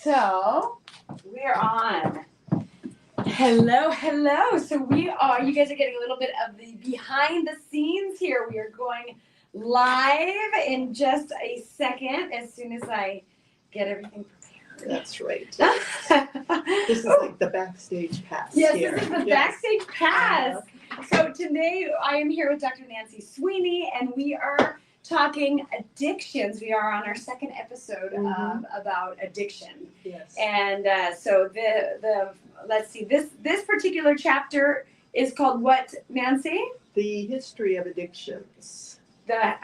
So we're on. Hello. So you guys are getting a little bit of the behind the scenes here. We are going live in just a second as soon as I get everything prepared. That's right. This is like the backstage pass. Yes, here. This is the backstage pass. So today I am here with Dr. Nancy Sweeney, and we are talking addictions. We are on our second episode about addiction. Yes. And so the let's see, this particular chapter is called what, Nancy? The history of addictions. The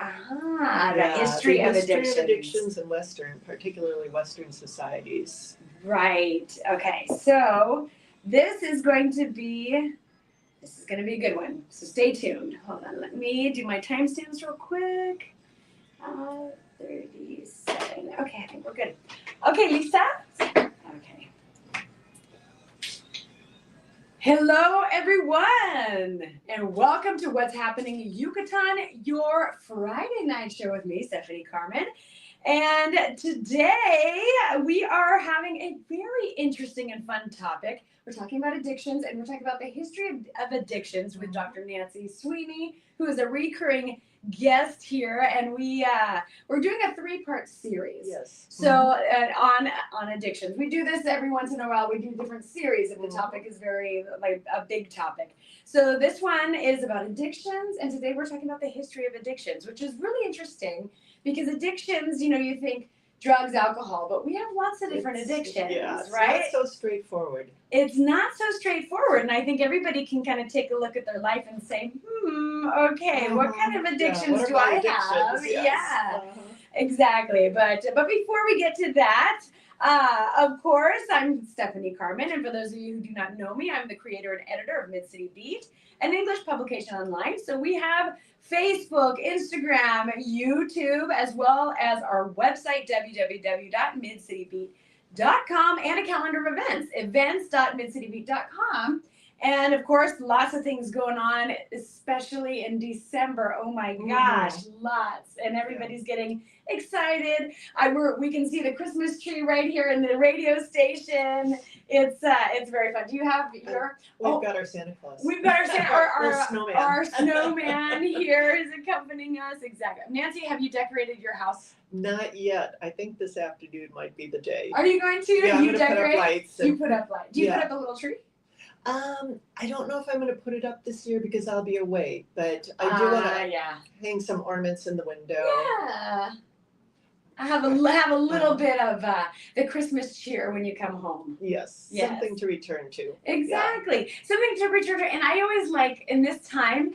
history of addictions in particularly Western societies. Right. Okay. So this is going to be a good one. So stay tuned. Hold on. Let me do my timestamps real quick. 37. Okay, I think we're good. Okay, Lisa. Okay. Hello, everyone, and welcome to What's Happening Yucatán, your Friday night show with me, Stephanie Carmon. And today we are having a very interesting and fun topic. We're talking about addictions, and we're talking about the history of addictions with Dr. Nancy Sweeney, who is a recurring guest here, and we're doing a 3-part series. Yes. So on addictions, we do this every once in a while. We do different series, and the topic is very like a big topic. So this one is about addictions, and today we're talking about the history of addictions, which is really interesting because addictions, you think drugs, alcohol, but we have lots of different addictions, right? It's not so straightforward. It's not so straightforward, and I think everybody can kind of take a look at their life and say, okay, what kind of addictions do I have? Yes. Yeah, exactly. But before we get to that, of course, I'm Stephanie Carmon, and for those of you who do not know me, I'm the creator and editor of Mid-City Beat, an English publication online. So we have Facebook, Instagram, YouTube, as well as our website, www.midcitybeat.com, and a calendar of events.midcitybeat.com. And of course, lots of things going on, especially in December. Oh my gosh, lots. And everybody's getting excited. We can see the Christmas tree right here in the radio station. It's very fun. Do you have your? We've got our Santa Claus. We've got our Santa, snowman. Our snowman here is accompanying us. Exactly. Nancy, have you decorated your house? Not yet. I think this afternoon might be the day. Are you going to? Yeah, You I'm decorate? put up lights. You put up lights. Do you put up a little tree? I don't know if I'm going to put it up this year because I'll be away, but I do want to hang some ornaments in the window. Yeah. I have a little bit of the Christmas cheer when you come home. Yes. Something to return to. Exactly. Something to return to. And I always like in this time,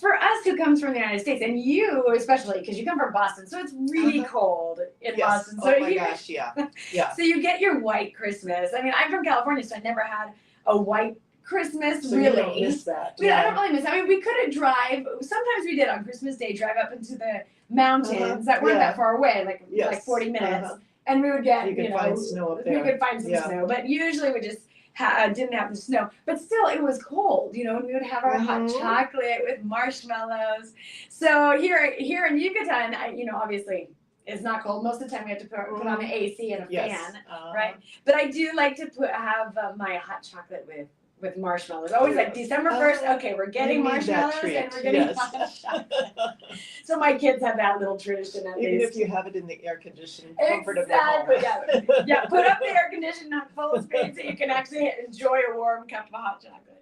for us who comes from the United States, and you especially, because you come from Boston, so it's really cold in Boston. So gosh, yeah. So you get your white Christmas. I mean, I'm from California, so I never had a white Christmas, so really. You don't miss that. I don't really miss it. I mean, we couldn't drive. Sometimes we did on Christmas Day, drive up into the mountains that weren't that far away, like 40 minutes. And we would get, you could find snow up there. We could find some snow, but usually we just didn't have the snow. But still, it was cold, and we would have our hot chocolate with marshmallows. So here in Yucatan, obviously, it's not cold. Most of the time we have to put on the AC and a fan, right? But I do like to have my hot chocolate with marshmallows. Always like December 1st, okay, we're getting marshmallows and we're getting hot chocolate. So my kids have that little tradition at Even least. if you have it in the air-conditioned comfort of Exactly, the home. yeah, put up the air conditioning on full speed so you can actually enjoy a warm cup of hot chocolate.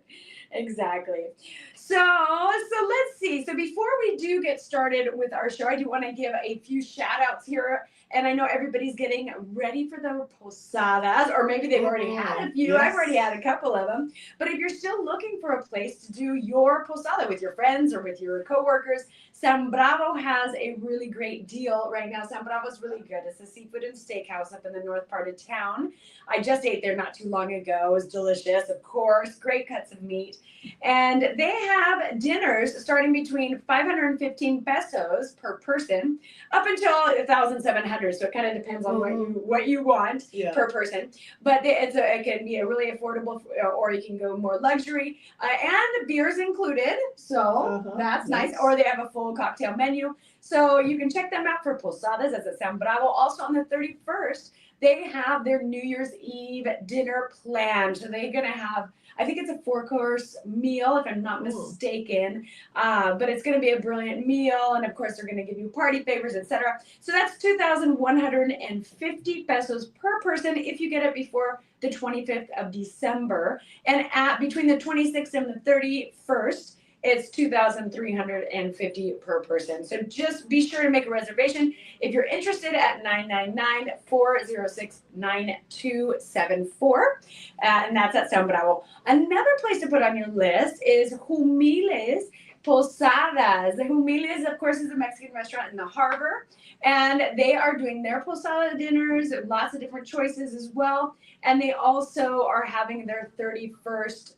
Exactly. So let's see. So before we do get started with our show, I do want to give a few shout outs here. And I know everybody's getting ready for the posadas, or maybe they've already had a few. Yes. I've already had a couple of them. But if you're still looking for a place to do your posada with your friends or with your coworkers, San Bravo has a really great deal right now. San Bravo is really good. It's a seafood and steakhouse up in the north part of town. I just ate there not too long ago. It was delicious, of course. Great cuts of meat. And they have dinners starting between 515 pesos per person up until 1,700. So it kind of depends on what you want per person. But it can be a really affordable, or you can go more luxury. And beer's included, so that's nice. Or they have a full cocktail menu. So you can check them out for posadas. That's at San Bravo. Also on the 31st, they have their New Year's Eve dinner planned. So they're going to have, I think it's a 4-course meal, if I'm not mistaken. But it's going to be a brilliant meal. And of course, they're going to give you party favors, etc. So that's 2,150 pesos per person if you get it before the 25th of December. And between the 26th and the 31st, it's 2,350 per person. So just be sure to make a reservation if you're interested at 999-406-9274. And that's at San Bravo. Another place to put on your list is Humiles Posadas. The Humiles, of course, is a Mexican restaurant in the harbor. And they are doing their posada dinners, lots of different choices as well. And they also are having their 31st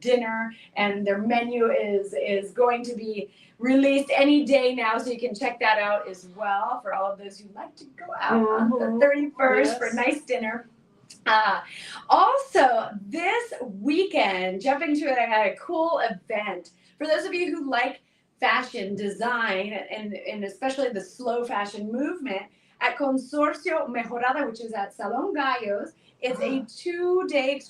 dinner, and their menu is going to be released any day now, so you can check that out as well for all of those who like to go out on the 31st for a nice dinner. Also, this weekend, jumping to a cool event. For those of you who like fashion design and especially the slow fashion movement, at Consorcio Mejorada, which is at Salon Gallos, it's a 2-day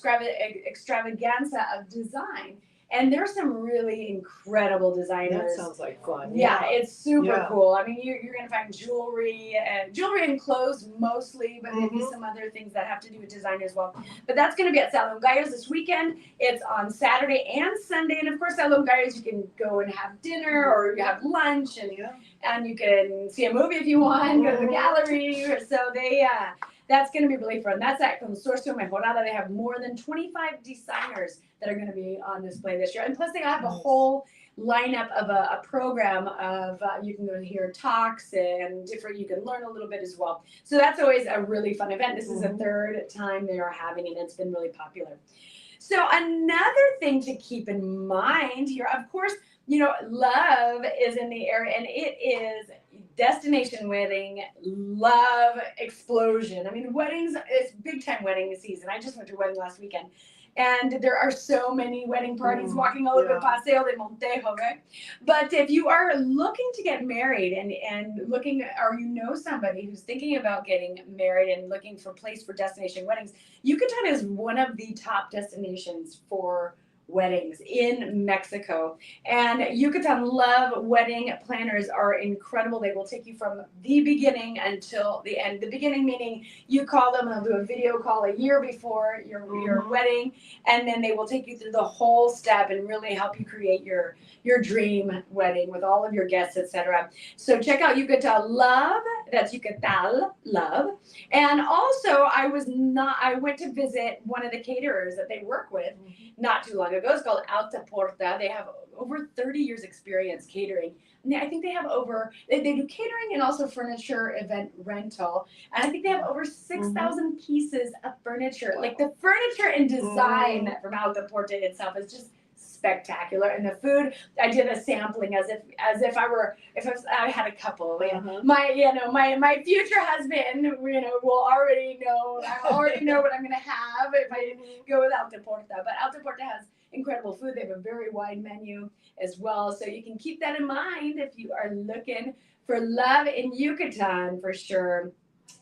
extravaganza of design. And there's some really incredible designers. That sounds like fun. Yeah, it's super cool. I mean, you're going to find jewelry and clothes mostly, but maybe some other things that have to do with design as well. But that's going to be at Salon Gallos this weekend. It's on Saturday and Sunday. And of course, Salon Gallos, you can go and have dinner or you have lunch and you can see a movie if you want, go to the gallery. So that's going to be really fun. That's at Consorcio Mejorada. They have more than 25 designers that are going to be on display this year. And plus they have a whole lineup of a program of, you can go and hear talks and you can learn a little bit as well. So that's always a really fun event. This is the 3rd time they are having it, and it's been really popular. So another thing to keep in mind here, of course, love is in the area, and it is destination wedding, love explosion. I mean, weddings, it's big time wedding season. I just went to a wedding last weekend, and there are so many wedding parties walking all over Paseo de Montejo, right? But if you are looking to get married and looking, or somebody who's thinking about getting married and looking for a place for destination weddings, Yucatan is one of the top destinations for weddings in Mexico. And Yucatan Love wedding planners are incredible. They will take you from the beginning until the end. The beginning meaning you call them, they'll do a video call a year before your wedding, and then they will take you through the whole step and really help you create your dream wedding with all of your guests, etc. So check out Yucatan Love. That's Yucatan Love. And also I went to visit one of the caterers that they work with not too long ago. It's called Alta Porta. They have over 30 years experience catering. And I think they have they do catering and also furniture event rental. And I think they have over 6,000 pieces of furniture. Like the furniture and design from Alta Porta itself is just spectacular. And the food, I did a sampling as if I had a couple. My future husband, will already know. I already know what I'm going to have if I go with Alta Porta. But Alta Porta has incredible food. They have a very wide menu as well. So you can keep that in mind if you are looking for love in Yucatan for sure.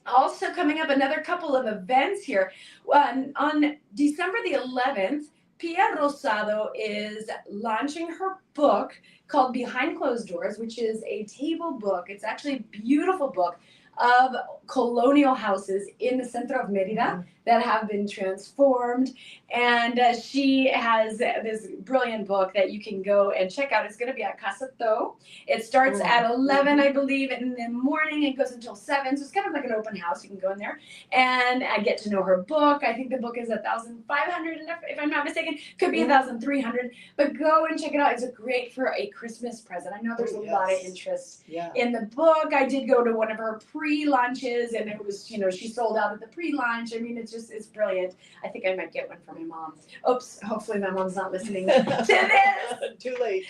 Also coming up, another couple of events here. On December the 11th, Pia Rosado is launching her book called Behind Closed Doors, which is a table book. It's actually a beautiful book of colonial houses in the center of Merida that have been transformed. And she has this brilliant book that you can go and check out. It's going to be at Casa To. It starts at 11, I believe, in the morning. It goes until 7. So it's kind of like an open house. You can go in there and get to know her book. I think the book is 1,500, if I'm not mistaken. Could be 1,300. But go and check it out. It's great for a Christmas present. I know there's a lot of interest in the book. I did go to one of her pre-launches, and it was, she sold out at the pre-launch. I mean, it's brilliant. I think I might get one for my mom. Oops, hopefully my mom's not listening to this. Too late.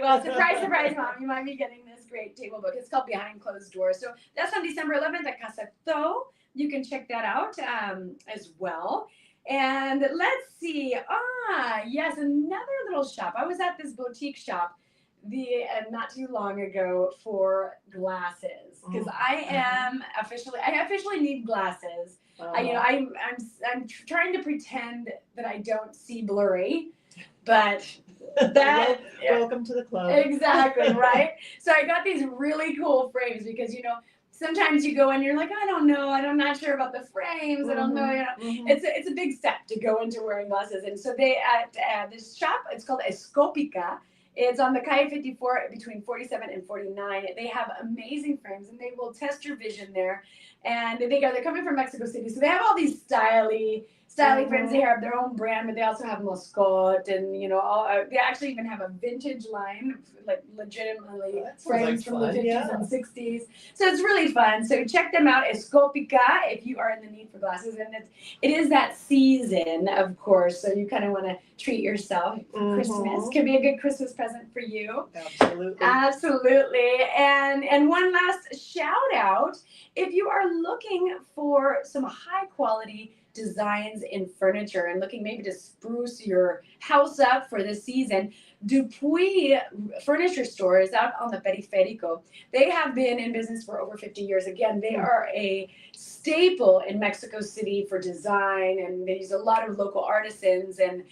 Well, surprise, Mom. You might be getting this great table book. It's called Behind Closed Doors. So that's on December 11th at Casa To. You can check that out as well. And let's see. Yes, another little shop. I was at this boutique shop not too long ago for glasses, because I officially need glasses. I'm trying to pretend that I don't see blurry, but that welcome to the club. Exactly, right? So I got these really cool frames because sometimes you go in, you're like, I don't know, I'm not sure about the frames. I don't know, It's a big step to go into wearing glasses. And so they at this shop, it's called Escopica. It's on the Calle 54 between 47 and 49. They have amazing frames, and they will test your vision there. And they're coming from Mexico City, so they have all these styling frames. They have their own brand, but they also have Moscot, and they actually even have a vintage line, like legitimately frames from the 50s and 60s. So it's really fun. So check them out, Escopica, if you are in the need for glasses. And it is that season, of course, so you kind of want to treat yourself for Christmas. Could be a good Christmas present for you. Absolutely. And one last shout out, if you are looking for some high quality designs in furniture and looking maybe to spruce your house up for this season, Dupuy Furniture Store is out on the Periférico. They have been in business for over 50 years. Again, they are a staple in Mexico City for design, and they use a lot of local artisans, and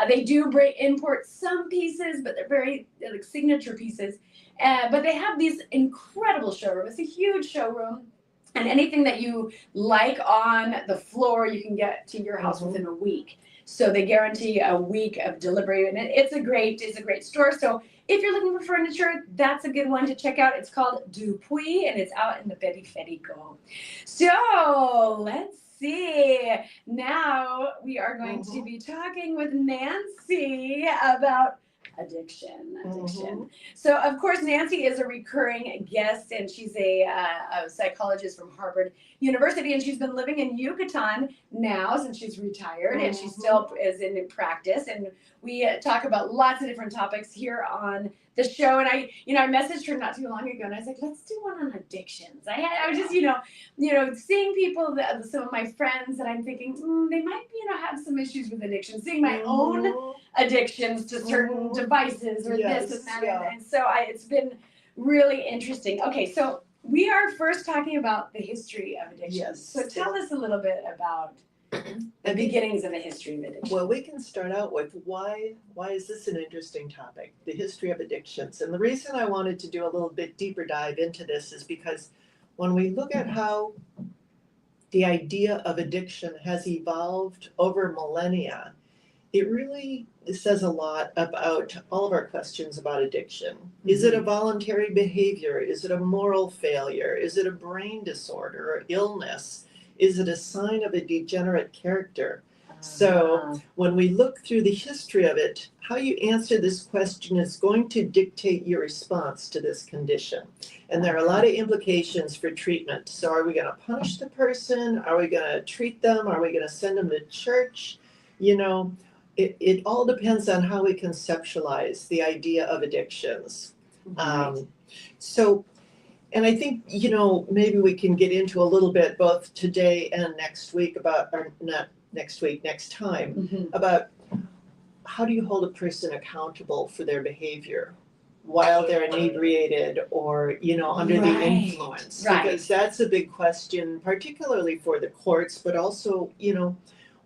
they do import some pieces, but they're very like signature pieces. But they have these incredible showrooms. It's a huge showroom. And anything that you like on the floor, you can get to your house within a week. So they guarantee a week of delivery, and it's a great store. So if you're looking for furniture, that's a good one to check out. It's called Dupuy, and it's out in the Periférico. So let's see. Now we are going to be talking with Nancy about addiction. So of course Nancy is a recurring guest, and she's a psychologist from Harvard University, and she's been living in Yucatan now since she's retired, and she still is in practice, and we talk about lots of different topics here on the show. And I messaged her not too long ago, and I was like, let's do one on addictions. I was just seeing people that some of my friends that I'm thinking they might have some issues with addiction, seeing my own addictions to certain devices or this and that, and so it's been really interesting. Okay, so we are first talking about the history of addiction. So tell us a little bit about the beginnings of the history of addiction. Well, we can start out with why is this an interesting topic, the history of addictions. And the reason I wanted to do a little bit deeper dive into this is because when we look at how the idea of addiction has evolved over millennia, it really says a lot about all of our questions about addiction. Is it a voluntary behavior? Is it a moral failure? Is it a brain disorder or illness? Is it a sign of a degenerate character? So when we look through the history of it, how you answer this question is going to dictate your response to this condition. And there are a lot of implications for treatment. So are we going to punish the person? Are we going to treat them? Are we going to send them to church? It all depends on how we conceptualize the idea of addictions. And I think, maybe we can get into a little bit both today and next week next time, about how do you hold a person accountable for their behavior while they're inebriated or, under the influence. Because that's a big question, particularly for the courts, but also,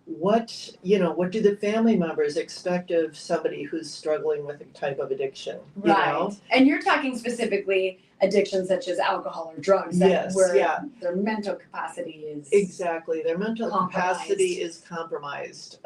what do the family members expect of somebody who's struggling with a type of addiction? And you're talking specifically addictions such as alcohol or drugs, where their mental capacity is their mental capacity is compromised.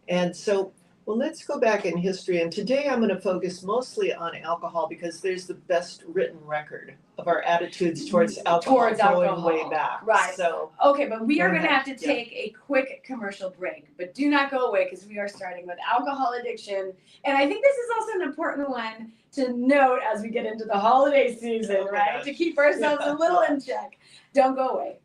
And so, well, let's go back in history. And today I'm going to focus mostly on alcohol because there's the best written record of our attitudes towards alcohol going way back. So, okay, but we are going to have to take a quick commercial break. But do not go away because we are starting with alcohol addiction. And I think this is also an important one to note as we get into the holiday season, to keep ourselves a little in check. Don't go away.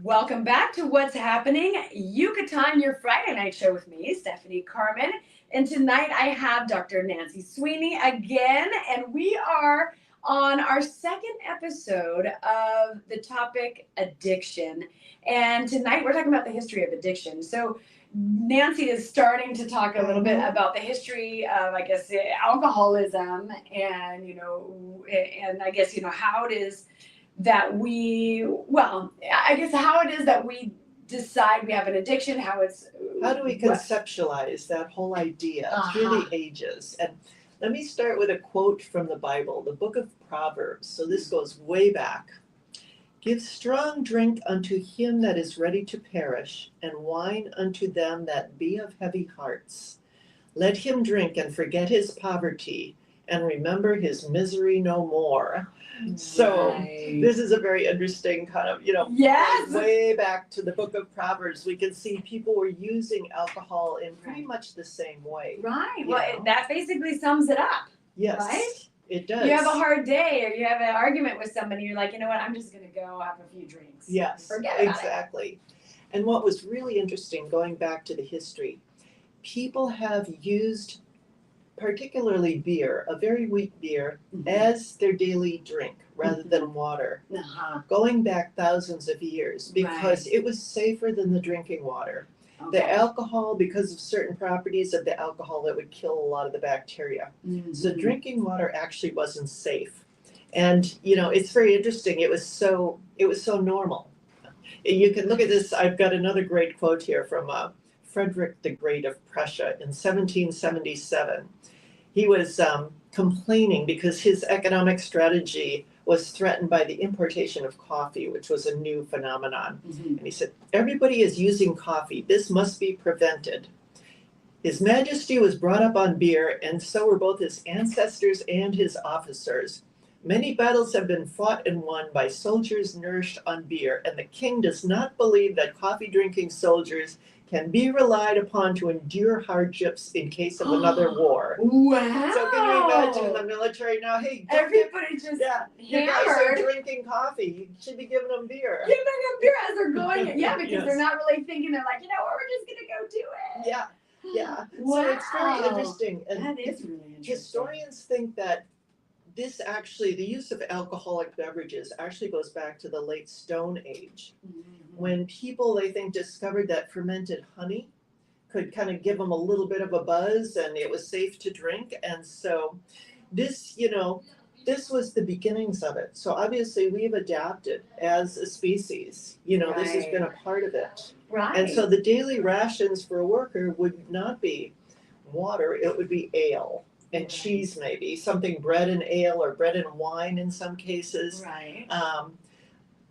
Welcome back to What's Happening Yucatán, your Friday night show with me, Stephanie Carmon. And tonight I have Dr. Nancy Sweeney again, and we are on our second episode of the topic addiction. And tonight we're talking about the history of addiction. So Nancy is starting to talk a little bit about the history of, alcoholism and, and I guess, how it is that I guess how it is that we decide we have an addiction, how do we conceptualize that whole idea through the ages? And let me start with a quote from the Bible, the book of Proverbs. So this goes way back. Give strong drink unto him that is ready to perish, and wine unto them that be of heavy hearts. Let him drink and forget his poverty, and remember his misery no more. So this is a very interesting kind of, yes, way back to the book of Proverbs, we can see people were using alcohol in pretty much the same way. Right. Well, that basically sums it up. Yes. Right? It does. You have a hard day or you have an argument with somebody, you're like, you know what, I'm just going to go have a few drinks. Yes, forget about exactly. And what was really interesting, going back to the history, people have used particularly beer, a very weak beer, as their daily drink rather than water, going back thousands of years, because it was safer than the drinking water. Okay. The alcohol, because of certain properties of the alcohol, that would kill a lot of the bacteria. So drinking water actually wasn't safe. And, it's very interesting. It was so normal. You can look at this. I've got another great quote here from Frederick the Great of Prussia in 1777. He was complaining because his economic strategy was threatened by the importation of coffee, which was a new phenomenon. And he said, everybody is using coffee. This must be prevented. His Majesty was brought up on beer, and so were both his ancestors and his officers. Many battles have been fought and won by soldiers nourished on beer, and the king does not believe that coffee-drinking soldiers can be relied upon to endure hardships in case of another war. Wow! So can you imagine the military now? Hey, everybody just you guys are drinking coffee. You should be giving them beer. Giving them beer as they're going. Because they're not really thinking. They're like, we're just gonna go do it. Yeah. Wow. So it's very interesting. And that is really interesting. Historians think that this actually, the use of alcoholic beverages actually goes back to the late Stone Age, when people, they think, discovered that fermented honey could kind of give them a little bit of a buzz and it was safe to drink. And so this, this was the beginnings of it. So obviously we've adapted as a species, this has been a part of it. Right. And so the daily rations for a worker would not be water, it would be ale. And cheese, maybe something, bread and ale or bread and wine in some cases. Right.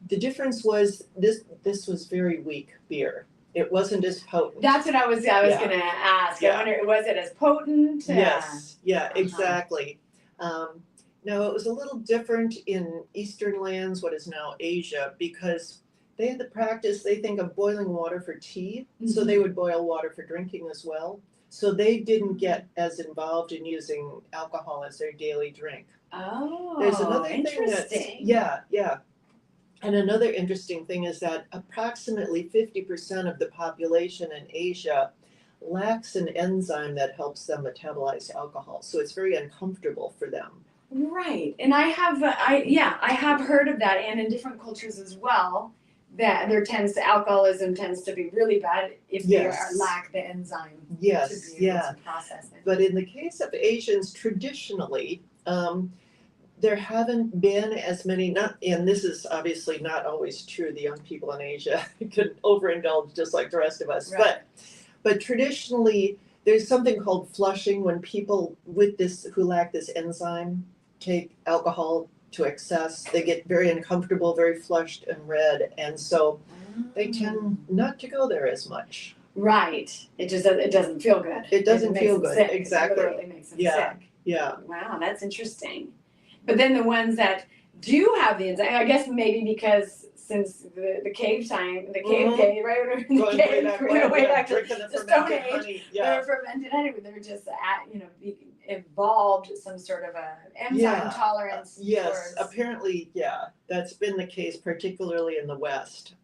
The difference was this was very weak beer. It wasn't as potent. That's what I was going to ask. Yeah. I wonder, was it as potent? Yes. Exactly. Now it was a little different in Eastern lands, what is now Asia, because they had the practice, they think, of boiling water for tea. So they would boil water for drinking as well. So they didn't get as involved in using alcohol as their daily drink. Oh, there's another interesting. thing that's, And another interesting thing is that approximately 50% of the population in Asia lacks an enzyme that helps them metabolize alcohol. So it's very uncomfortable for them. Right. And I have heard of that, and in different cultures as well, that alcoholism tends to be really bad if they lack the enzyme to be able to process it. But in the case of Asians, traditionally, there haven't been as many, and this is obviously not always true, the young people in Asia can overindulge just like the rest of us, but traditionally there's something called flushing when people who lack this enzyme take alcohol to excess. They get very uncomfortable, very flushed and red, and so they tend not to go there as much. Right. It doesn't feel good. It doesn't feel good. Sick. Exactly. It literally makes them sick. Yeah. Wow, that's interesting. But then the ones that do have the enzyme, I guess maybe because since the cave time, the cave day, right? Going way back to drinking the Stone Age, honey. they're fermented honey. They're just evolved some sort of a enzyme tolerance. Yes, apparently, that's been the case, particularly in the West.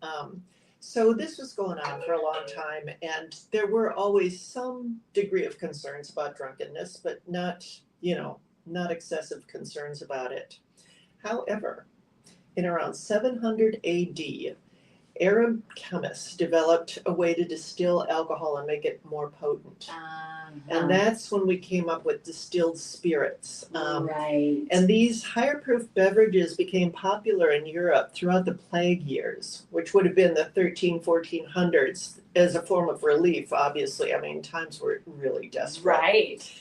So this was going on for a long time, and there were always some degree of concerns about drunkenness, but not excessive concerns about it. However, in around 700 AD, Arab chemists developed a way to distill alcohol and make it more potent. And that's when we came up with distilled spirits. Right. And these higher proof beverages became popular in Europe throughout the plague years, which would have been the 1400s, as a form of relief, obviously. I mean, times were really desperate. Right.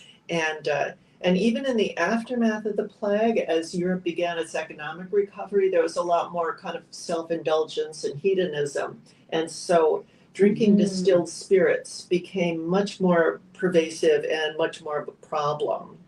And even in the aftermath of the plague, as Europe began its economic recovery, there was a lot more kind of self-indulgence and hedonism. And so drinking distilled spirits became much more pervasive and much more of a problem.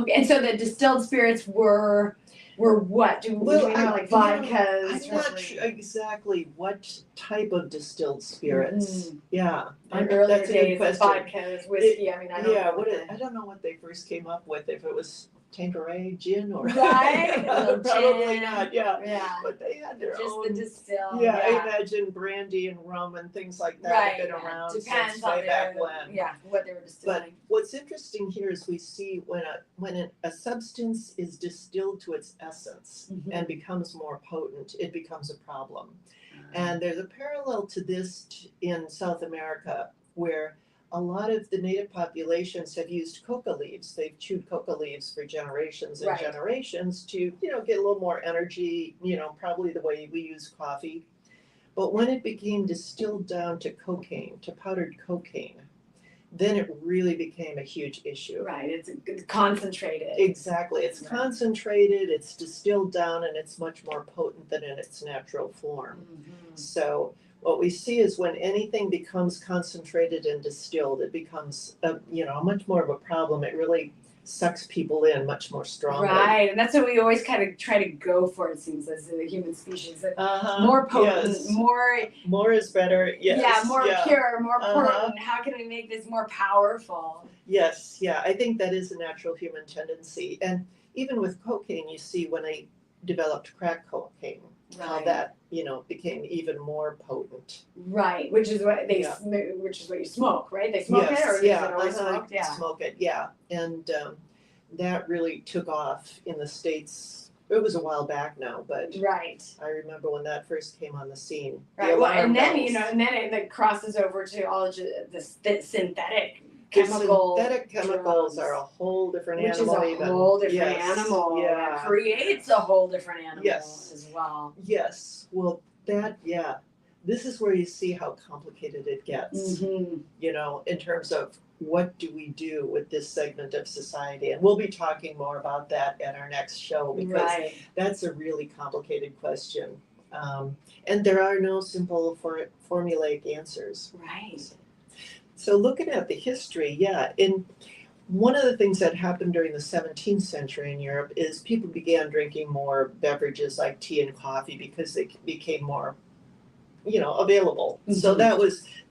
Okay, and so the distilled spirits were what? Do we know, like vodkas? I'm not sure exactly what type of distilled spirits. Yeah, In earlier that's a good days, question. vodkas, whiskey. I mean, I don't know. I don't know what they first came up with. If it was Tanqueray gin or right, probably gin. not. Yeah, Yeah. but they had their Just own. the distill. Yeah, I imagine brandy and rum and things like that Right. have been around Depends since on way back when. what they were distilling. But what's interesting here is we see when a substance is distilled to its essence and becomes more potent, it becomes a problem. And there's a parallel to this in South America, where a lot of the native populations have used coca leaves. They've chewed coca leaves for generations and generations to, get a little more energy, probably the way we use coffee. But when it became distilled down to cocaine, to powdered cocaine, then it really became a huge issue. Right, it's concentrated. Exactly, it's concentrated, it's distilled down, and it's much more potent than in its natural form. So what we see is when anything becomes concentrated and distilled, it becomes much more of a problem. It really sucks people in much more strongly. Right, and that's what we always kind of try to go for, it seems, as the human species. More potent, more is better. Yes. Yeah, more pure, more potent. How can we make this more powerful? Yes, yeah, I think that is a natural human tendency. And even with cocaine, you see when they developed crack cocaine, how that became even more potent. Right, which is what which is what you smoke, right? They smoke it, or is it always smoked? Yeah, smoke it. Yeah, and that really took off in the States. It was a while back now, but I remember when that first came on the scene. Right, well, and then it crosses over to all the synthetic chemicals. Synthetic chemicals are a whole different animal. Which is a whole different animal. Yeah. That creates a whole different animal as well. Yes. Well, this is where you see how complicated it gets, in terms of what do we do with this segment of society. And we'll be talking more about that at our next show, because that's a really complicated question. And there are no simple formulaic answers. Right. So looking at the history, in one of the things that happened during the 17th century in Europe is people began drinking more beverages like tea and coffee because they became more, available. So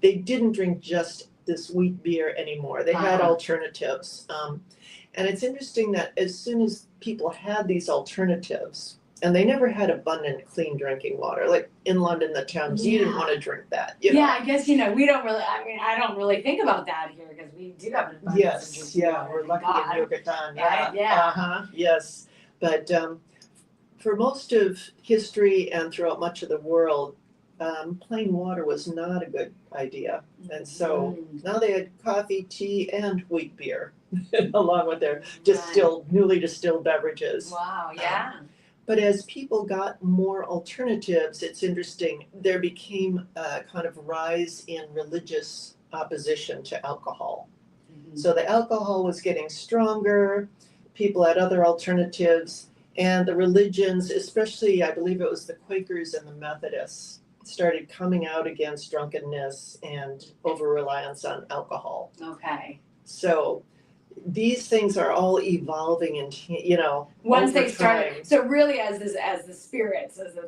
they didn't drink just this wheat beer anymore. They had alternatives. And it's interesting that as soon as people had these alternatives, and they never had abundant, clean drinking water. Like in London, the Thames, you didn't want to drink that. Yeah, I guess, we don't really, I don't really think about that here, because we do have an abundance of drinking water. We're lucky in Yucatan. Right? Yes. But for most of history and throughout much of the world, plain water was not a good idea. And so now they had coffee, tea, and wheat beer along with their newly distilled beverages. Wow, yeah. But as people got more alternatives, it's interesting, there became a kind of rise in religious opposition to alcohol. So the alcohol was getting stronger, people had other alternatives, and the religions, especially I believe it was the Quakers and the Methodists, started coming out against drunkenness and over-reliance on alcohol. Okay. So these things are all evolving and once over they started time. So really as the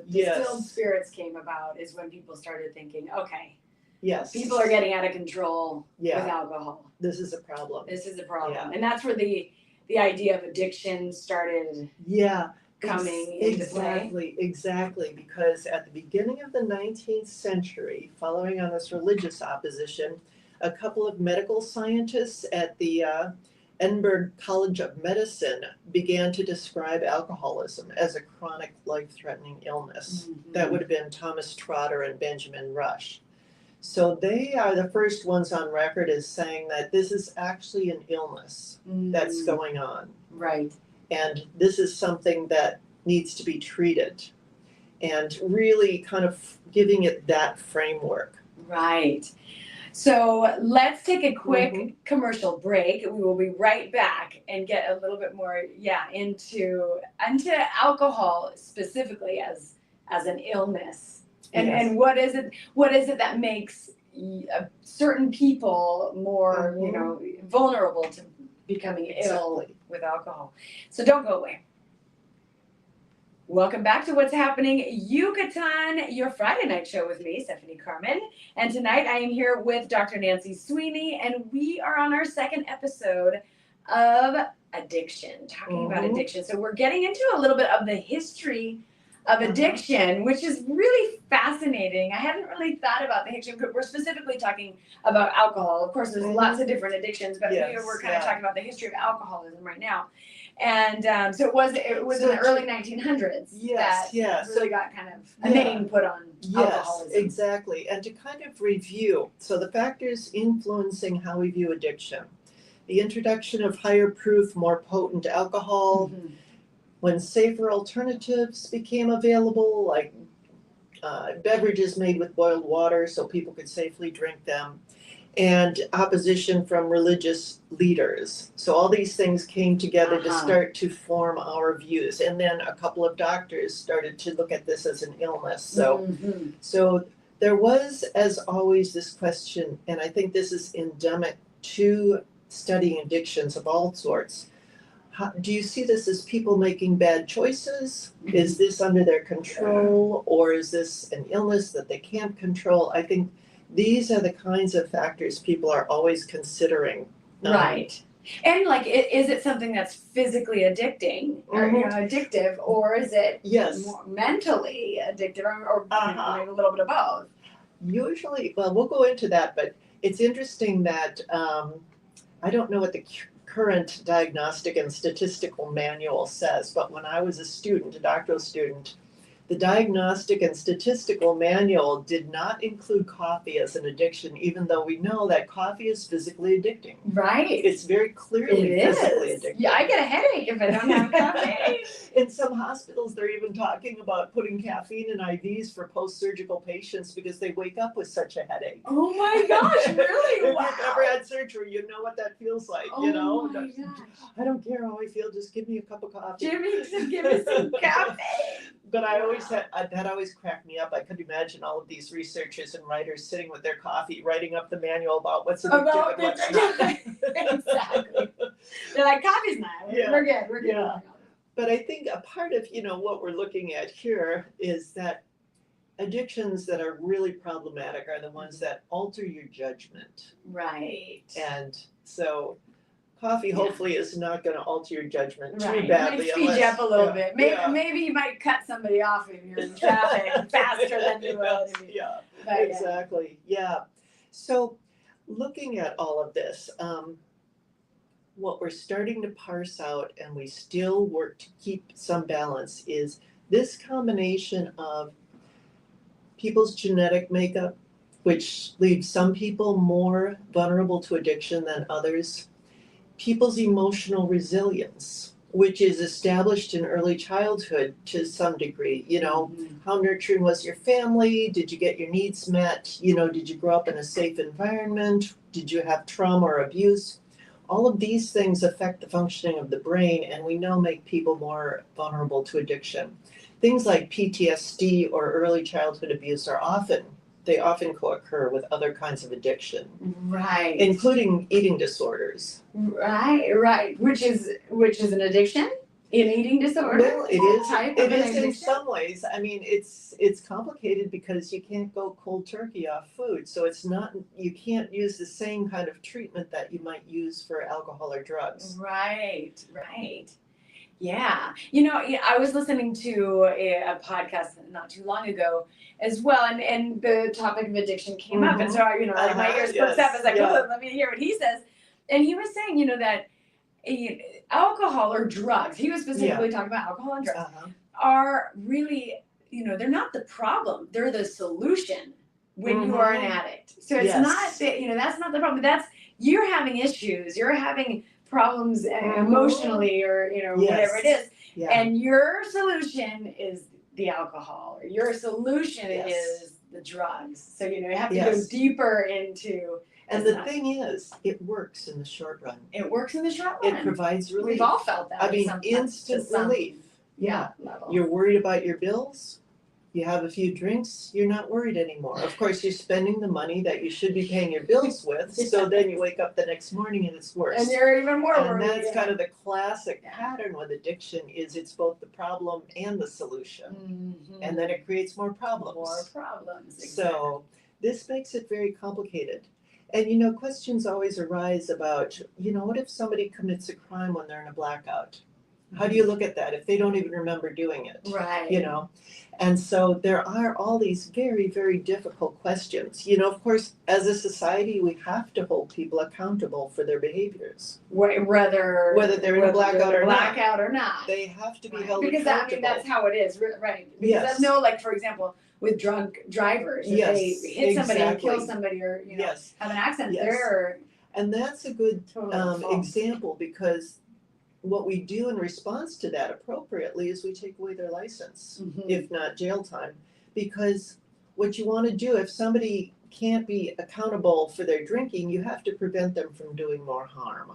distilled spirits came about is when people started thinking, okay, people are getting out of control with alcohol. This is a problem. And that's where the idea of addiction started coming into play. Exactly, because at the beginning of the 19th century, following on this religious opposition, a couple of medical scientists at the Edinburgh College of Medicine began to describe alcoholism as a chronic life-threatening illness. Mhm. That would have been Thomas Trotter and Benjamin Rush. So they are the first ones on record as saying that this is actually an illness that's going on. Right. And this is something that needs to be treated, and really kind of giving it that framework. Right. So let's take a quick commercial break. We will be right back and get a little bit more, into alcohol specifically as an illness, and what is it that makes certain people more vulnerable to becoming ill with alcohol. So don't go away. Welcome back to What's Happening Yucatán, your Friday night show with me, Stephanie Carmon. And tonight I am here with Dr. Nancy Sweeney, and we are on our second episode of addiction, talking about addiction. So we're getting into a little bit of the history of addiction, which is really fascinating. I hadn't really thought about the history, but we're specifically talking about alcohol. Of course, there's lots of different addictions, but we're kind of talking about the history of alcoholism right now. And so it was in the early 1900s that really got kind of a name put on alcoholism. Yes, exactly. And to kind of review, so the factors influencing how we view addiction. The introduction of higher proof, more potent alcohol, when safer alternatives became available, like beverages made with boiled water so people could safely drink them, and opposition from religious leaders. So all these things came together to start to form our views. And then a couple of doctors started to look at this as an illness. So there was, as always, this question, and I think this is endemic to studying addictions of all sorts. Do you see this as people making bad choices? Is this under their control, or is this an illness that they can't control? I think these are the kinds of factors people are always considering. Right. And is it something that's physically addicting or addictive, or is it more mentally addictive, or maybe a little bit of both? Usually, well, we'll go into that, but it's interesting that I don't know what the current diagnostic and statistical manual says, but when I was a doctoral student, the diagnostic and statistical manual did not include coffee as an addiction, even though we know that coffee is physically addicting. Right. It's very clearly physically addicting. Yeah, I get a headache if I don't have coffee. In some hospitals, they're even talking about putting caffeine in IVs for post-surgical patients because they wake up with such a headache. Oh my gosh, really? Wow. If you've ever had surgery, you know what that feels like, My gosh. I don't care how I feel, just give me a cup of coffee. Give me some coffee. But I always that always cracked me up. I could imagine all of these researchers and writers sitting with their coffee, writing up the manual about what's addictive and what's not. Exactly. They're like, coffee's not. We're good. We're good. Yeah. But I think a part of what we're looking at here is that addictions that are really problematic are the ones that alter your judgment. Right. And so coffee hopefully is not going to alter your judgment too badly. It might speed you up a little bit. Maybe you might cut somebody off if you're in traffic faster than you would. Yeah, exactly. Yeah. So looking at all of this, what we're starting to parse out, and we still work to keep some balance, is this combination of people's genetic makeup, which leaves some people more vulnerable to addiction than others. People's emotional resilience, which is established in early childhood to some degree. How nurturing was your family? Did you get your needs met? Did you grow up in a safe environment? Did you have trauma or abuse? All of these things affect the functioning of the brain, and we know make people more vulnerable to addiction. Things like PTSD or early childhood abuse often co-occur with other kinds of addiction. Right. Including eating disorders. Right. Which is an addiction? An eating disorder? Well, it is. It is in in some ways. I mean, it's complicated because you can't go cold turkey off food. So you can't use the same kind of treatment that you might use for alcohol or drugs. Right. Yeah. I was listening to a podcast not too long ago as well, and the topic of addiction came up. And so, my ears perked up as like, let me hear what he says. And he was saying, that alcohol or drugs, he was specifically talking about alcohol and drugs, are really, they're not the problem. They're the solution when you are an addict. So it's not that, that's not the problem. You're having issues. You're having problems emotionally or, whatever it is. Yeah. And your solution is the alcohol, or your solution is the drugs. So, you have to go deeper into. And the thing is, it works in the short run. It works in the short run. It provides relief. We've all felt that. I mean, instant relief. Yeah. Level. You're worried about your bills. You have a few drinks, you're not worried anymore. Of course, you're spending the money that you should be paying your bills with, so then you wake up the next morning and it's worse. And you're even more worried. And that's kind of the classic pattern with addiction, is it's both the problem and the solution. Mm-hmm. And then it creates more problems. More problems, exactly. So this makes it very complicated. And questions always arise about, what if somebody commits a crime when they're in a blackout? How do you look at that if they don't even remember doing it? Right. And so there are all these very, very difficult questions. Of course, as a society, we have to hold people accountable for their behaviors. Whether they're in a blackout or not. They have to be held accountable. Because that's how it is, right? Because for example, with drunk drivers, if they hit somebody and kill somebody or, have an accident, they're... And that's a good example, because what we do in response to that appropriately is we take away their license, if not jail time. Because what you want to do, if somebody can't be accountable for their drinking, you have to prevent them from doing more harm.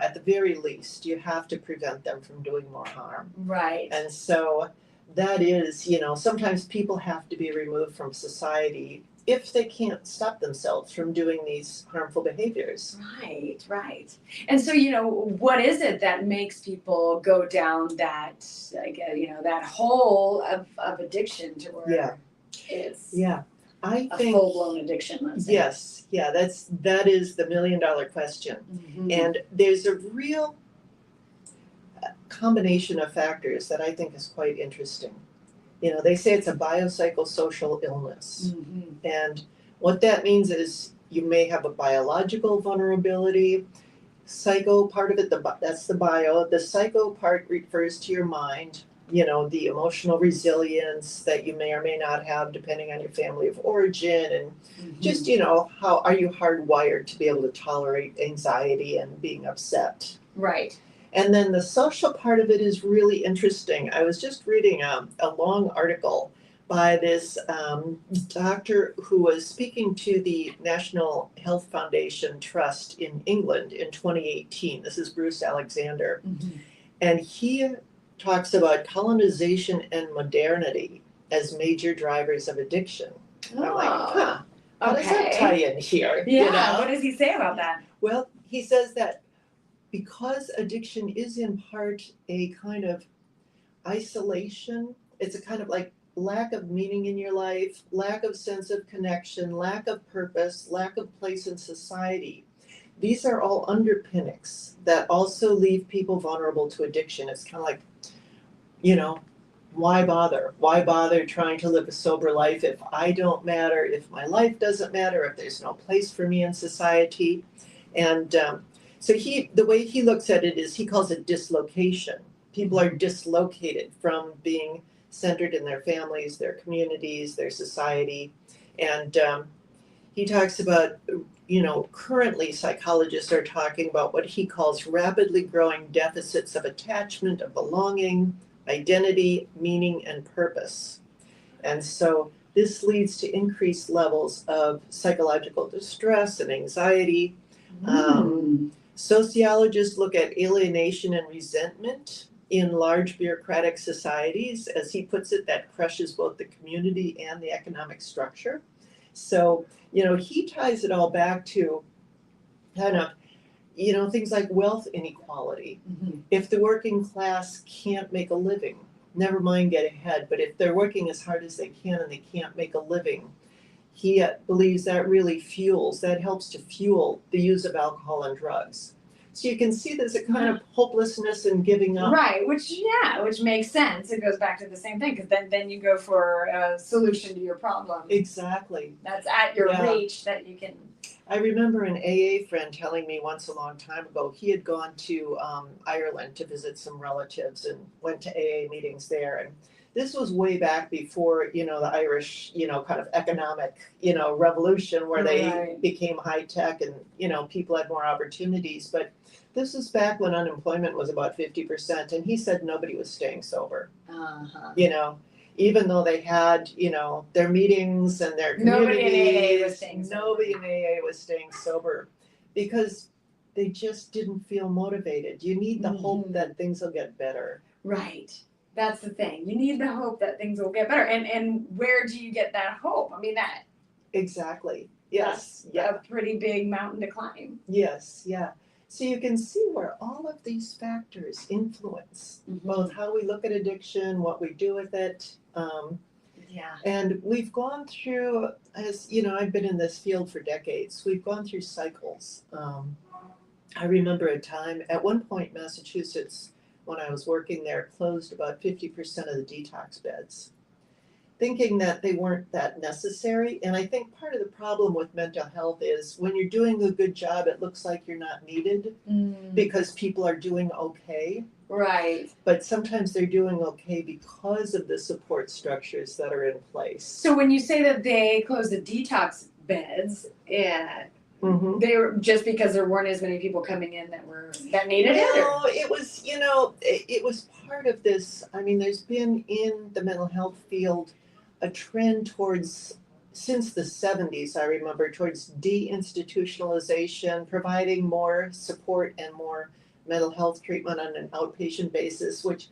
At the very least, you have to prevent them from doing more harm. Right. And so that is, sometimes people have to be removed from society if they can't stop themselves from doing these harmful behaviors. Right. And so, what is it that makes people go down that, that hole of addiction to where it's I a think full-blown addiction, let's say? Yes, that is the $1 million question. And there's a real combination of factors that I think is quite interesting. They say it's a biopsychosocial illness. And what that means is you may have a biological vulnerability. Psycho part of it, that's the bio. The psycho part refers to your mind, the emotional resilience that you may or may not have depending on your family of origin. And just, how are you hardwired to be able to tolerate anxiety and being upset? Right. And then the social part of it is really interesting. I was just reading a long article by this doctor who was speaking to the National Health Foundation Trust in England in 2018. This is Bruce Alexander. And he talks about colonization and modernity as major drivers of addiction. I'm like, how does that tie in here? Yeah, what does he say about that? Well, he says that because addiction is in part a kind of isolation, it's a kind of like lack of meaning in your life, lack of sense of connection, lack of purpose, lack of place in society. These are all underpinnings that also leave people vulnerable to addiction. It's kind of like, why bother? Why bother trying to live a sober life if I don't matter, if my life doesn't matter, if there's no place for me in society? And so the way he looks at it is he calls it dislocation. People are dislocated from being centered in their families, their communities, their society. And he talks about, currently psychologists are talking about what he calls rapidly growing deficits of attachment, of belonging, identity, meaning, and purpose. And so this leads to increased levels of psychological distress and anxiety. Sociologists look at alienation and resentment in large bureaucratic societies. As he puts it, that crushes both the community and the economic structure. So, he ties it all back to kind of, things like wealth inequality. If the working class can't make a living, never mind get ahead, but if they're working as hard as they can and they can't make a living, he believes that really helps to fuel the use of alcohol and drugs. So you can see there's a kind of hopelessness and giving up. Right, which makes sense. It goes back to the same thing, because then you go for a solution to your problem. Exactly. That's at your reach, that you can. I remember an AA friend telling me once a long time ago, he had gone to Ireland to visit some relatives and went to AA meetings there. And this was way back before, the Irish, kind of economic, revolution where they became high tech and, people had more opportunities. But this was back when unemployment was about 50%. And he said nobody was staying sober, even though they had, their meetings and their communities. Nobody in AA was staying sober because they just didn't feel motivated. You need the hope that things will get better. Right. That's the thing. You need the hope that things will get better. And where do you get that hope? I mean, that. Exactly. Yes. That's a pretty big mountain to climb. Yes. Yeah. So you can see where all of these factors influence both how we look at addiction, what we do with it. And we've gone through, as I've been in this field for decades, we've gone through cycles. I remember a time, at one point, Massachusetts, when I was working there, closed about 50% of the detox beds, thinking that they weren't that necessary. And I think part of the problem with mental health is when you're doing a good job, it looks like you're not needed because people are doing okay. Right. But sometimes they're doing okay because of the support structures that are in place. So when you say that they closed the detox beds, they were just because there weren't as many people coming in that needed it? No, it was, it was part of this. I mean, there's been in the mental health field a trend towards, since the 70s, I remember, towards deinstitutionalization, providing more support and more mental health treatment on an outpatient basis, which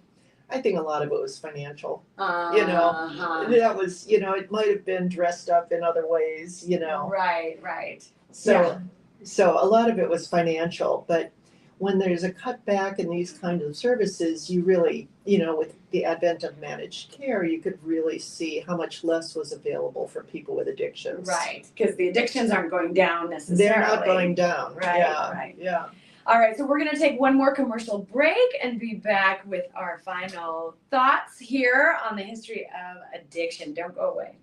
I think a lot of it was financial. That was, it might have been dressed up in other ways, Right. So a lot of it was financial, but when there's a cutback in these kinds of services, you really, with the advent of managed care, you could really see how much less was available for people with addictions. Right, because the addictions aren't going down necessarily. They're not going down. Right. Yeah. All right, so we're going to take one more commercial break and be back with our final thoughts here on the history of addiction. Don't go away.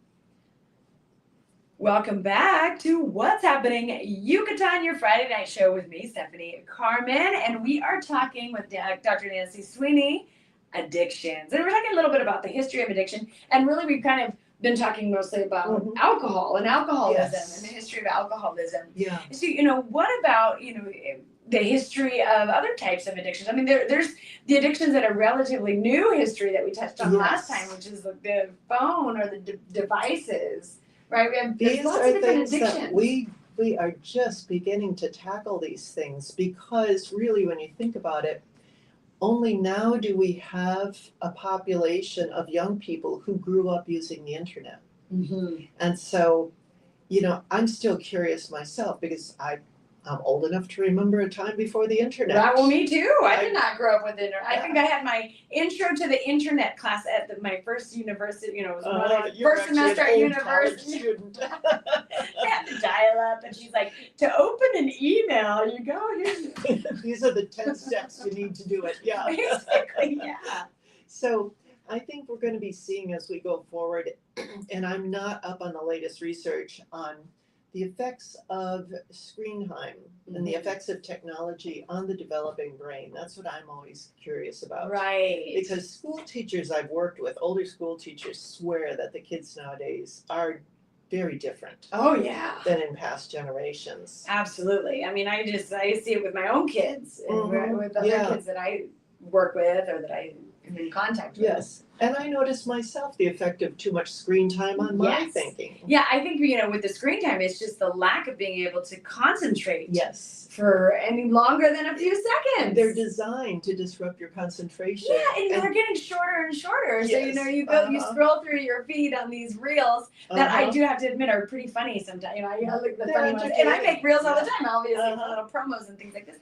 Welcome back to What's Happening Yucatán, your Friday night show with me, Stephanie Carmon, and we are talking with Dr. Nancy Sweeney, addictions. And we're talking a little bit about the history of addiction, and really we've kind of been talking mostly about alcohol and alcoholism and the history of alcoholism. Yeah. So, what about, the history of other types of addictions? I mean, there's the addictions that are relatively new history that we touched on last time, which is the phone or the devices. Right, these are things that we are just beginning to tackle these things because really when you think about it, only now do we have a population of young people who grew up using the internet. And so, I'm still curious myself because I'm old enough to remember a time before the internet. Right, well, me too. I did not grow up with internet. I think I had my intro to the internet class at my first university. It was my first semester at university. I had to dial up, and she's like, "To open an email, you go here." These are the 10 steps you need to do it. Yeah. Basically, yeah. So I think we're going to be seeing as we go forward, and I'm not up on the latest research on the effects of screen time and the effects of technology on the developing brain. That's what I'm always curious about. Right. Because school teachers I've worked with, older school teachers, swear that the kids nowadays are very different. Oh, yeah. Than in past generations. Absolutely. I mean, I see it with my own kids and with other kids that I work with or that I am in contact with. Yes. And I noticed myself the effect of too much screen time on my thinking. Yeah, I think, with the screen time, it's just the lack of being able to concentrate. Yes. For any longer than a few seconds. They're designed to disrupt your concentration. Yeah, and they're getting shorter and shorter. So, you scroll through your feed on these reels that I do have to admit are pretty funny sometimes. I look at the funny ones. And I make reels all the time, obviously, little promos and things like this.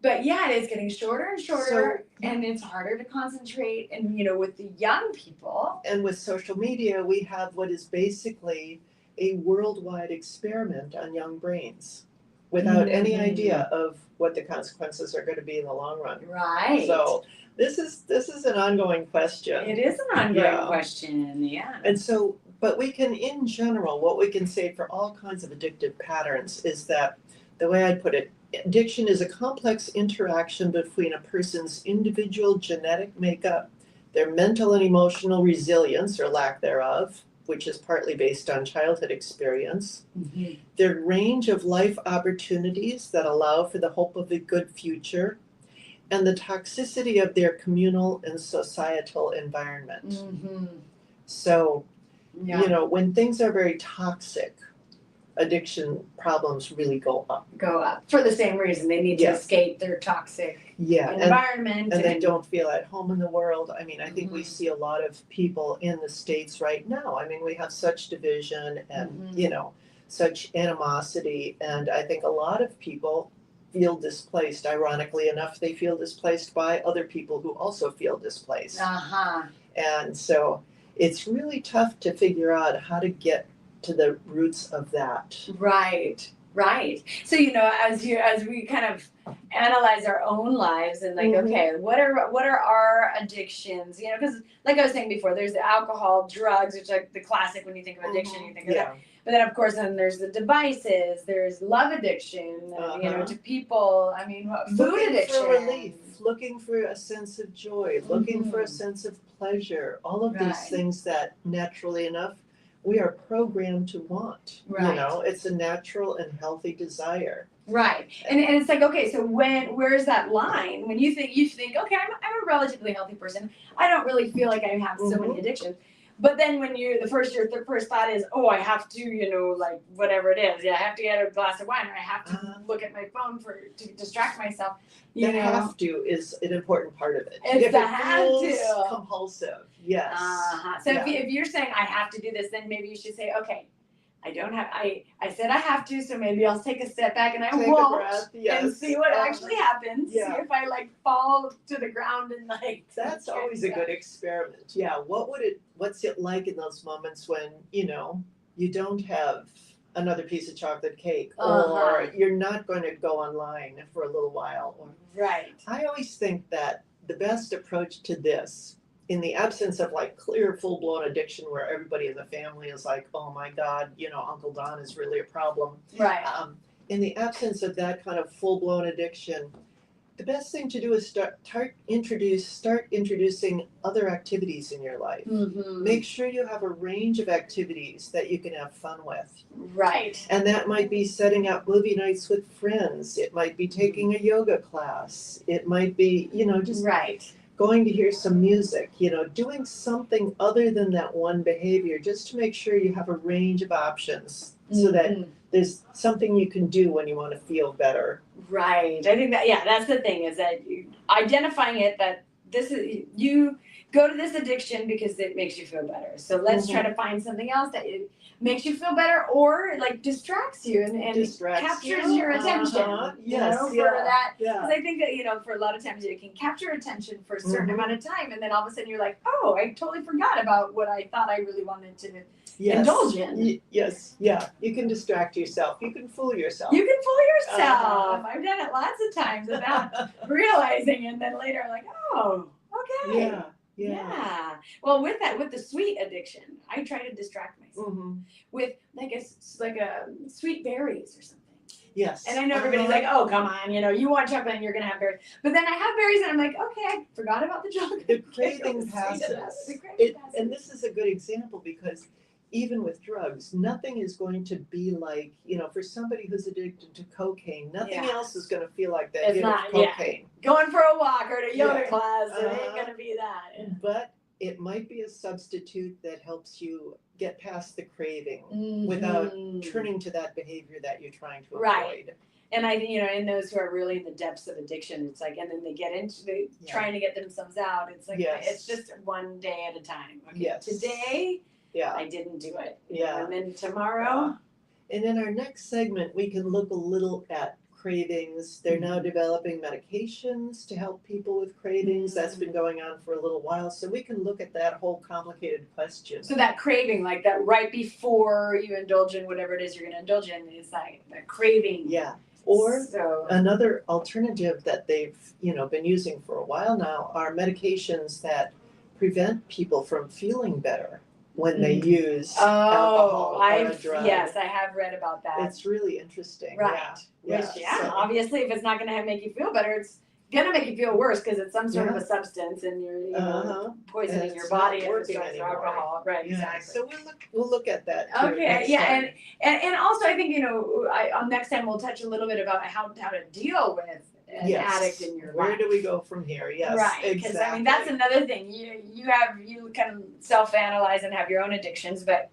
But yeah, it is getting shorter and shorter, and it's harder to concentrate. And, with the young people. And with social media, we have what is basically a worldwide experiment on young brains. without any Mhm. idea of what the consequences are going to be in the long run. Right. So this is an ongoing question. It is an ongoing Yeah. question. Yeah. And so, but we can, in general, what we can say for all kinds of addictive patterns is that the way I'd put it, addiction is a complex interaction between a person's individual genetic makeup, their mental and emotional resilience or lack thereof, which is partly based on childhood experience, Mhm. their range of life opportunities that allow for the hope of a good future, and the toxicity of their communal and societal environment. Mhm. So, Yeah. you know, when things are very toxic, addiction problems really go up. Go up for the same reason. They need to Yes. escape their toxic Yeah, environment. and they don't feel at home in the world. I mean, I think we Mhm. see a lot of people in the States right now. I mean, we have such division and, Mhm. you know, such animosity. And I think a lot of people feel displaced. Ironically enough, they feel displaced by other people who also feel displaced. Uh-huh. And so it's really tough to figure out how to get to the roots of that. Right. Right. So, you know, as we kind of analyze our own lives and like, Mhm. okay, what are our addictions? You know, because like I was saying before, there's the alcohol, drugs, which are like the classic when you think of addiction, you think of that. But then of course then there's the devices, there's love addiction, you know, Uh-huh. to people. I mean, food Looking addiction. for relief, looking for a sense of joy, looking for a Mhm. sense of pleasure, all of these Right. things that naturally enough we are programmed to want. Right. You know, it's a natural and healthy desire. Right. And it's like, okay, so where's that line? When you think, okay, I'm a relatively healthy person. I don't really feel like I have so many addictions. But then when the first thought is, oh, I have to, you know, like whatever it is. Yeah, I have to get a glass of wine or I have to look at my phone to distract myself. You know? Have to is an important part of it. It's if the it have feels to. compulsive, yes. Uh-huh. So if you're saying I have to do this, then maybe you should say, okay, I don't have. I said I have to, so maybe I'll take a step back and I Take a won't, breath, yes. and see what actually happens. Yeah. See if I like fall to the ground and like. That's always a good experiment. Yeah. What's it like in those moments when, you know, you don't have another piece of chocolate cake or you're not going to go online for a little while? Right. I always think that the best approach to this, in the absence of like clear full-blown addiction where everybody in the family is like, oh my God, you know, Uncle Don is really a problem. Right. In the absence of that kind of full-blown addiction, the best thing to do is start introducing other activities in your life. Mm-hmm. Make sure you have a range of activities that you can have fun with. Right. And that might be setting up movie nights with friends. It might be taking a yoga class. It might be, you know, just going to hear some music, you know, doing something other than that one behavior, just to make sure you have a range of options so that there's something you can do when you want to feel better. Right. I think that, that's the thing, is that identifying it, that this is, you go to this addiction because it makes you feel better. So let's try to find something else that makes you feel better or like distracts you and captures your attention. Yes. For that. Because I think that, you know, for a lot of times it can capture attention for a certain amount of time, and then all of a sudden you're like, oh, I totally forgot about what I thought I really wanted to indulge in. Yes. Yeah. You can distract yourself. You can fool yourself. You can fool yourself. I've done it lots of times without realizing, and then later I'm like, oh, okay. Yeah. Well, with the sweet addiction, I try to distract myself with like a sweet berries or something. Yes. And I know everybody's like, oh, come on, you know, you want chocolate and you're going to have berries. But then I have berries and I'm like, okay, I forgot about the chocolate. The craving passes. And this is a good example because even with drugs, nothing is going to be like, you know, for somebody who's addicted to cocaine, nothing else is going to feel like that hit of cocaine. Going for a walk or to yoga class, it ain't going to be that. But it might be a substitute that helps you get past the craving without turning to that behavior that you're trying to avoid. And I, you know, in those who are really in the depths of addiction, it's like, and then they get into trying to get themselves out. It's like, it's just one day at a time. Okay, today, I didn't do it. And then tomorrow. And in our next segment, we can look a little at cravings. They're now developing medications to help people with cravings. That's been going on for a little while. So we can look at that whole complicated question. So that craving, like that right before you indulge in whatever it is you're going to indulge in, is like that craving. Yeah. Or so, another alternative that they've, been using for a while now are medications that prevent people from feeling better when they use alcohol or a drug. Yes, I have read about that. It's really interesting. Right. Yeah. Which, So- obviously, if it's not going to make you feel better, it's going to make you feel worse because it's some sort of Yeah. a substance and you're, Uh-huh. poisoning And your it's body not if it's working drugs or anymore. alcohol. Right, Yeah. exactly. So we'll look at that too. Okay, next yeah, time. and also I think, on next time we'll touch a little bit about how to deal with an Yes. addict in your Where life. do we go from here? Yes, Right, because exactly. that's another thing. You kind of self-analyze and have your own addictions, but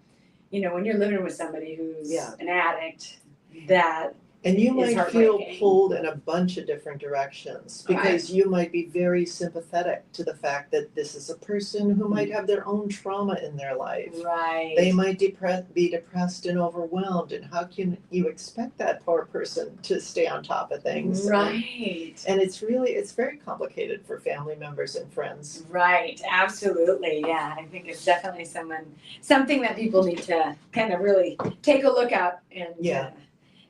when you're living with somebody who's Yeah. an addict, that And you is might feel heartbreaking. pulled in a bunch of different directions because you might be very sympathetic to the fact that this is a person who might have their own trauma in their life. right. They might be depressed and overwhelmed, and how can you expect that poor person to stay on top of things? Right. And it's very complicated for family members and friends. Right, absolutely. Yeah, I think it's definitely something that people need to kind of really take a look at and Yeah.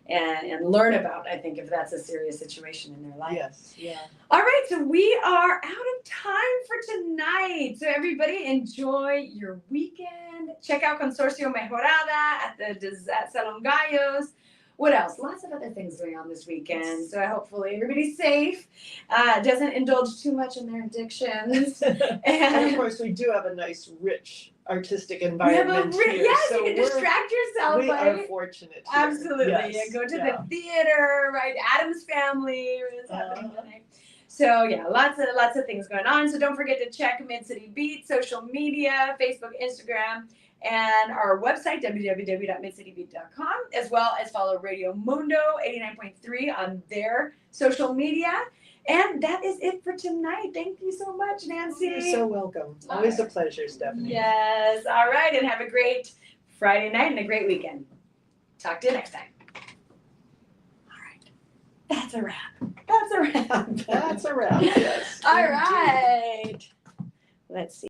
and learn about, I think, if that's a serious situation in their life. Yes. Yeah. All right, so we are out of time for tonight. So everybody enjoy your weekend. Check out Consorcio Mejorada at Salon Gallos. What else? Lots of other things going on this weekend. So hopefully everybody's safe, doesn't indulge too much in their addictions. And of course, we do have a nice, rich, artistic We have environment here. yes, so you can distract yourself. we right? are fortunate here. Absolutely. Yes. Yeah, go to Yeah. the theater, right? Adam's Family is happening tonight. So yeah, lots of things going on. So don't forget to check Mid City Beat, social media, Facebook, Instagram, and our website, www.midcitybeat.com, as well as follow Radio Mundo 89.3 on their social media. And that is it for tonight. Thank you so much, Nancy. You're so welcome. Always a pleasure, Stephanie. Yes. All right. And have a great Friday night and a great weekend. Talk to you next time. All right. That's a wrap. That's a wrap. That's a wrap, yes. All right. Let's see.